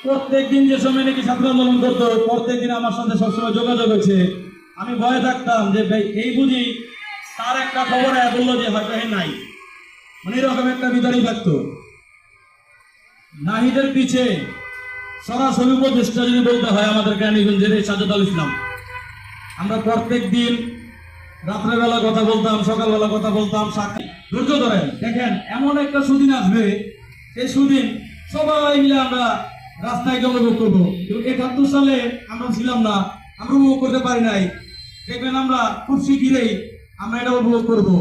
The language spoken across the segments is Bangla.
প্রত্যেকদিন যে সময় নাকি ছাত্র আন্দোলন করতো প্রত্যেকদিন আমার সাথে সবসময় যোগাযোগ হয়েছে। আমি ভয়ে থাকতাম যে ভাই এই বুঝি তার একটা খবরে বললো যে হয়তো নাই, মানে এরকম একটা বিদারী থাকতো। নাহিদের পিছে সরাসরি উপদেষ্টা যদি বলতে হয় আমাদের কেরানীগঞ্জের এই সাজ্জাদ আল ইসলাম। আমরা প্রত্যেক দিন রাত্রেবেলা কথা বলতাম, সকালবেলা কথা বলতাম। ধৈর্য ধরেন, দেখেন এমন একটা সুদিন আসবে, সেই সুদিন সবাই মিলে আমরা রাস্তায় উপভোগ করবো। ৭১ সালে আমরা ছিলাম না, আমরা উপভোগ করতে পারি নাই। দেখবেন আমরা খুব শীঘ্রই আমরা এটা উপভোগ করবো।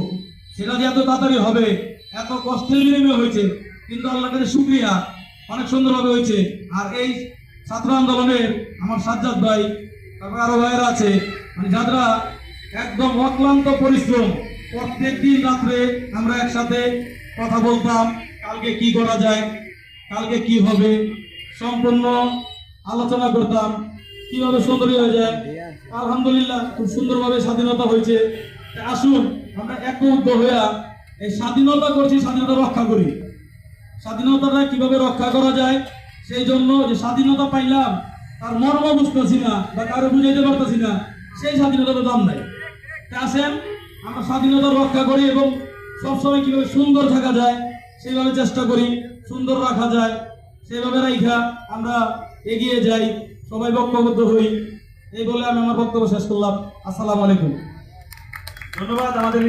সেটা যে এত তাড়াতাড়ি হবে, এত কষ্টের বিনিময়ে হয়েছে, কিন্তু আল্লাহর কাছে শুকরিয়া, অনেক সুন্দরভাবে হয়েছে। আর এই ছাত্র আন্দোলনের আমার সাজ্জাদ ভাই, তারপর আরো ভাইয়েরা আছে, মানে যারা একদম অক্লান্ত পরিশ্রম, প্রত্যেক দিন রাত্রে আমরা একসাথে কথা বলতাম, কালকে কি করা যায়, কালকে কি হবে, সম্পূর্ণ আলোচনা করতাম কিভাবে সুন্দরী হয়ে যায়। আলহামদুলিল্লাহ খুব সুন্দরভাবে স্বাধীনতা হয়েছে। আসুন আমরা একত্র হইয়া এই স্বাধীনতা করছি, স্বাধীনতা রক্ষা করি। স্বাধীনতাটা কিভাবে রক্ষা করা যায়, সেই জন্য যে স্বাধীনতা পাইলাম তার মর্ম বুঝতেছি না বা কারো বুঝাইতে পারতেছি না, সেই স্বাধীনতার দাম নাই। আসেন আমরা স্বাধীনতা রক্ষা করি এবং সবসময় কিভাবে সুন্দর থাকা যায় সেইভাবে চেষ্টা করি, সুন্দর রাখা যায় সেইভাবে রাখা আমরা এগিয়ে যাই, সবাই ঐক্যবদ্ধ হই। এই বলে আমি আমার বক্তব্য শেষ করলাম। আসসালামু আলাইকুম। ধন্যবাদ আমাদের